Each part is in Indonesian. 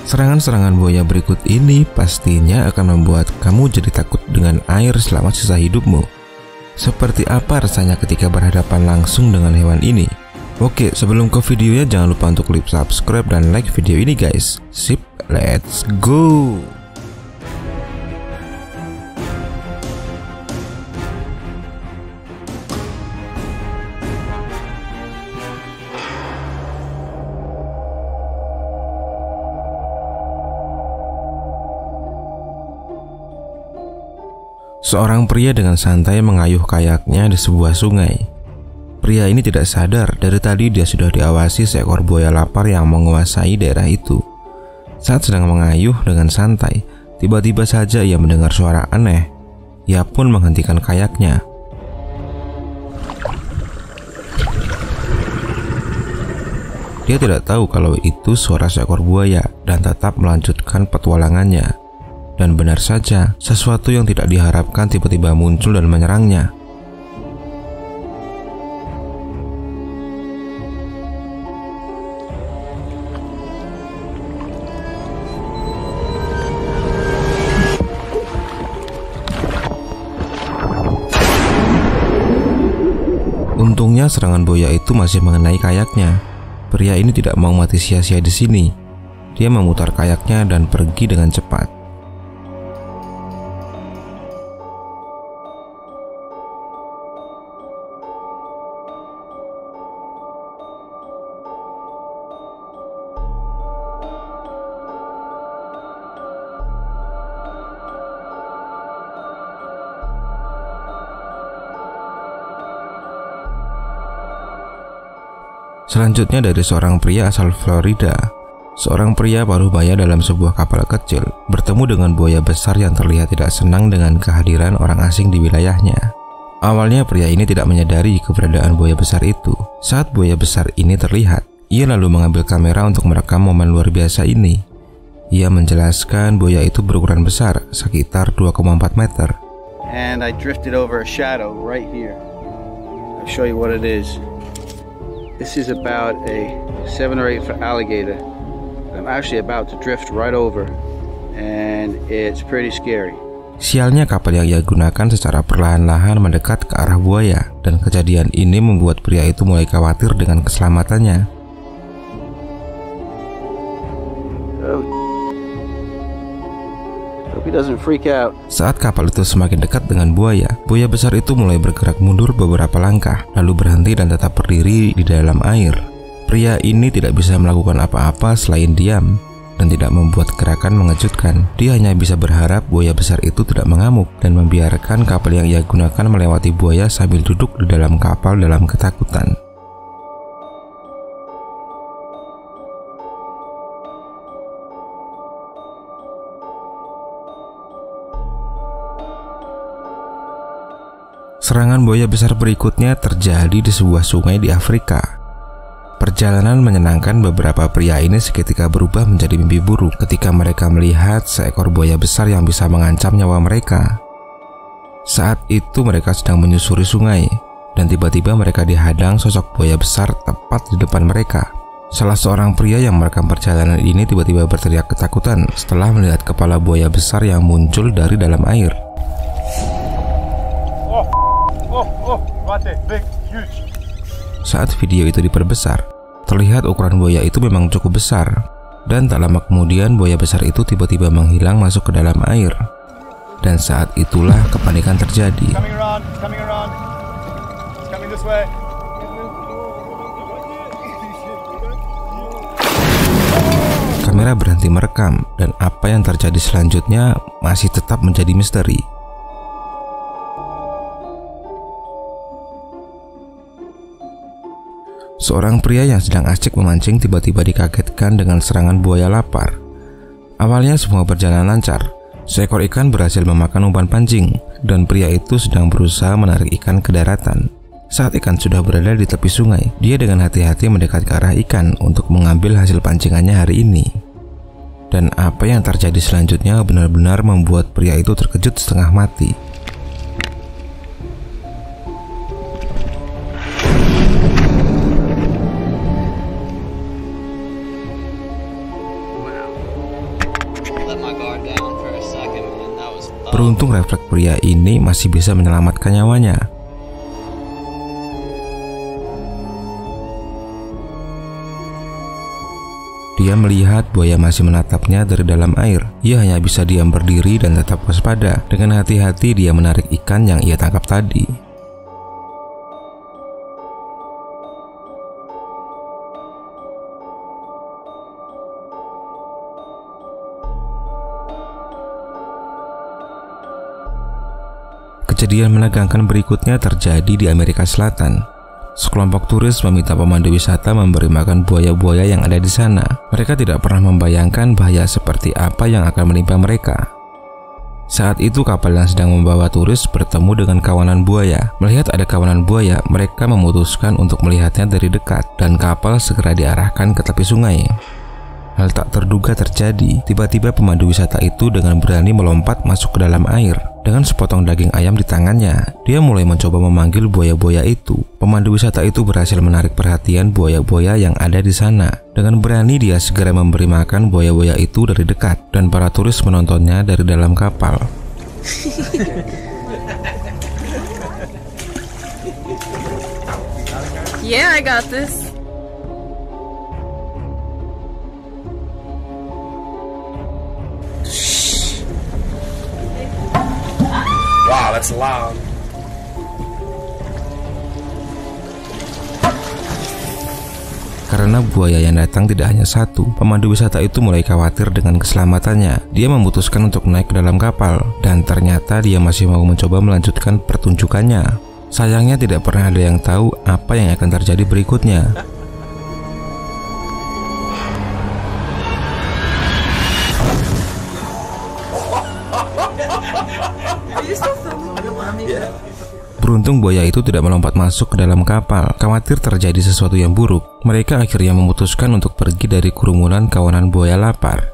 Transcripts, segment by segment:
Serangan-serangan buaya berikut ini pastinya akan membuat kamu jadi takut dengan air selama sisa hidupmu. Seperti apa rasanya ketika berhadapan langsung dengan hewan ini? Oke, sebelum ke videonya jangan lupa untuk klik subscribe dan like video ini guys. Sip, let's go! Seorang pria dengan santai mengayuh kayaknya di sebuah sungai. Pria ini tidak sadar dari tadi dia sudah diawasi seekor buaya lapar yang menguasai daerah itu. Saat sedang mengayuh dengan santai, tiba-tiba saja ia mendengar suara aneh. Ia pun menghentikan kayaknya. Dia tidak tahu kalau itu suara seekor buaya dan tetap melanjutkan petualangannya. Dan benar saja, sesuatu yang tidak diharapkan tiba-tiba muncul dan menyerangnya. Untungnya serangan buaya itu masih mengenai kayaknya. Pria ini tidak mau mati sia-sia di sini. Dia memutar kayaknya dan pergi dengan cepat. Selanjutnya dari seorang pria asal Florida. Seorang pria parubaya dalam sebuah kapal kecil bertemu dengan buaya besar yang terlihat tidak senang dengan kehadiran orang asing di wilayahnya. Awalnya pria ini tidak menyadari keberadaan buaya besar itu. Saat buaya besar ini terlihat, ia lalu mengambil kamera untuk merekam momen luar biasa ini. Ia menjelaskan buaya itu berukuran besar, sekitar 2,4 meter. And I drifted over a shadow right here. I'll show you what it is. This is about a 7 or 8 foot alligator. I'm actually about to drift right over, and it's pretty scary. Sialnya kapal yang ia gunakan secara perlahan-lahan mendekat ke arah buaya, dan kejadian ini membuat pria itu mulai khawatir dengan keselamatannya. Hope he doesn't freak out. Saat kapal itu semakin dekat dengan buaya, buaya besar itu mulai bergerak mundur beberapa langkah, lalu berhenti dan tetap berdiri di dalam air. Pria ini tidak bisa melakukan apa-apa selain diam dan tidak membuat gerakan mengejutkan. Dia hanya bisa berharap buaya besar itu tidak mengamuk dan membiarkan kapal yang ia gunakan melewati buaya sambil duduk di dalam kapal dalam ketakutan. Serangan buaya besar berikutnya terjadi di sebuah sungai di Afrika. Perjalanan menyenangkan beberapa pria ini seketika berubah menjadi mimpi buruk ketika mereka melihat seekor buaya besar yang bisa mengancam nyawa mereka. Saat itu mereka sedang menyusuri sungai, dan tiba-tiba mereka dihadang sosok buaya besar tepat di depan mereka. Salah seorang pria yang merekam perjalanan ini tiba-tiba berteriak ketakutan setelah melihat kepala buaya besar yang muncul dari dalam air. Saat video itu diperbesar, terlihat ukuran buaya itu memang cukup besar, dan tak lama kemudian buaya besar itu tiba-tiba menghilang masuk ke dalam air. Dan saat itulah kepanikan terjadi. Kamera berhenti merekam, dan apa yang terjadi selanjutnya masih tetap menjadi misteri. Seorang pria yang sedang asyik memancing tiba-tiba dikagetkan dengan serangan buaya lapar. Awalnya semua berjalan lancar. Seekor ikan berhasil memakan umpan pancing, dan pria itu sedang berusaha menarik ikan ke daratan. Saat ikan sudah berada di tepi sungai, dia dengan hati-hati mendekat ke arah ikan untuk mengambil hasil pancingannya hari ini. Dan apa yang terjadi selanjutnya benar-benar membuat pria itu terkejut setengah mati. Beruntung refleks pria ini masih bisa menyelamatkan nyawanya. Dia melihat buaya masih menatapnya dari dalam air. Ia hanya bisa diam berdiri dan tetap waspada. Dengan hati-hati dia menarik ikan yang ia tangkap tadi. Kejadian menegangkan berikutnya terjadi di Amerika Selatan. Sekelompok turis meminta pemandu wisata memberi makan buaya-buaya yang ada di sana. Mereka tidak pernah membayangkan bahaya seperti apa yang akan menimpa mereka. Saat itu kapal yang sedang membawa turis bertemu dengan kawanan buaya. Melihat ada kawanan buaya, mereka memutuskan untuk melihatnya dari dekat dan kapal segera diarahkan ke tepi sungai. Hal tak terduga terjadi. Tiba-tiba pemandu wisata itu dengan berani melompat masuk ke dalam air. Dengan sepotong daging ayam di tangannya, dia mulai mencoba memanggil buaya-buaya itu. Pemandu wisata itu berhasil menarik perhatian buaya-buaya yang ada di sana. Dengan berani dia segera memberi makan buaya-buaya itu dari dekat, dan para turis menontonnya dari dalam kapal. Yeah, I got this. Wow, that's loud. Karena buaya yang datang tidak hanya satu, pemandu wisata itu mulai khawatir dengan keselamatannya. Dia memutuskan untuk naik ke dalam kapal, dan ternyata dia masih mau mencoba melanjutkan pertunjukannya. Sayangnya tidak pernah ada yang tahu apa yang akan terjadi berikutnya. Beruntung buaya itu tidak melompat masuk ke dalam kapal. Khawatir terjadi sesuatu yang buruk, mereka akhirnya memutuskan untuk pergi dari kerumunan kawanan buaya lapar.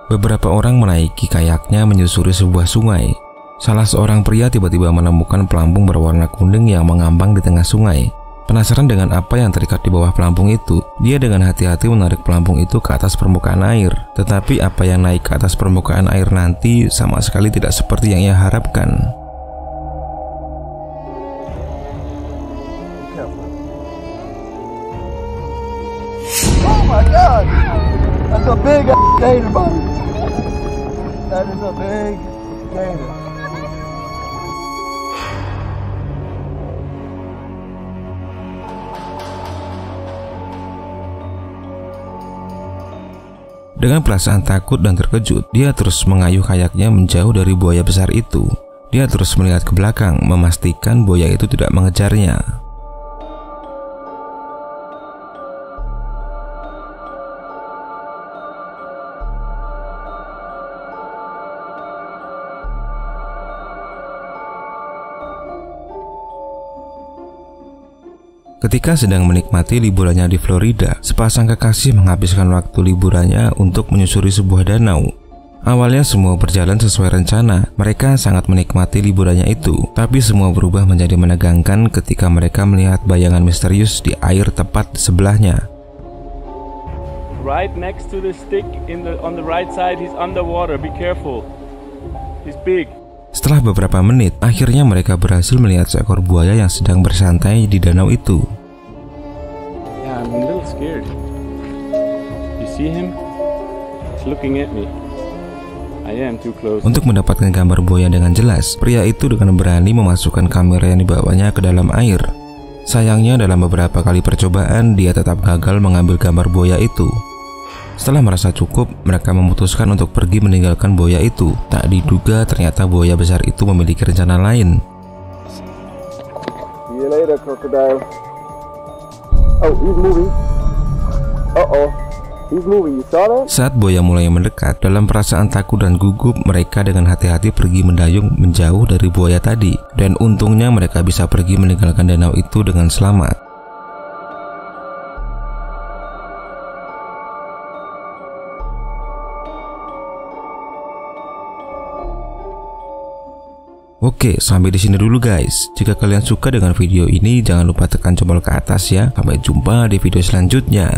Beberapa orang menaiki kayaknya menyusuri sebuah sungai. Salah seorang pria tiba-tiba menemukan pelampung berwarna kuning yang mengambang di tengah sungai. Penasaran dengan apa yang terikat di bawah pelampung itu, dia dengan hati-hati menarik pelampung itu ke atas permukaan air. Tetapi apa yang naik ke atas permukaan air nanti sama sekali tidak seperti yang ia harapkan. Oh my God! That's a big gator, buddy. That is a big gator. Dengan perasaan takut dan terkejut, dia terus mengayuh kayaknya menjauh dari buaya besar itu. Dia terus melihat ke belakang, memastikan buaya itu tidak mengejarnya. Ketika sedang menikmati liburannya di Florida, sepasang kekasih menghabiskan waktu liburannya untuk menyusuri sebuah danau. Awalnya semua berjalan sesuai rencana, mereka sangat menikmati liburannya itu. Tapi semua berubah menjadi menegangkan ketika mereka melihat bayangan misterius di air tepat di sebelahnya. Right next to the stick on the right side, he's underwater. Be careful. He's big. Setelah beberapa menit, akhirnya mereka berhasil melihat seekor buaya yang sedang bersantai di danau itu. Yeah, I'm a little scared. You see him? He's looking at me. I am too close. Untuk mendapatkan gambar buaya dengan jelas, pria itu dengan berani memasukkan kamera yang dibawanya ke dalam air. Sayangnya dalam beberapa kali percobaan, dia tetap gagal mengambil gambar buaya itu. Setelah merasa cukup, mereka memutuskan untuk pergi meninggalkan buaya itu. Tak diduga ternyata buaya besar itu memiliki rencana lain. See you later, crocodile. Oh, he's moving. Uh-oh. He's moving. You saw that? Saat buaya mulai mendekat, dalam perasaan takut dan gugup, mereka dengan hati-hati pergi mendayung menjauh dari buaya tadi. Dan untungnya mereka bisa pergi meninggalkan danau itu dengan selamat. Oke, sampai di sini dulu guys. Jika kalian suka dengan video ini, jangan lupa tekan tombol ke atas ya. Sampai jumpa di video selanjutnya.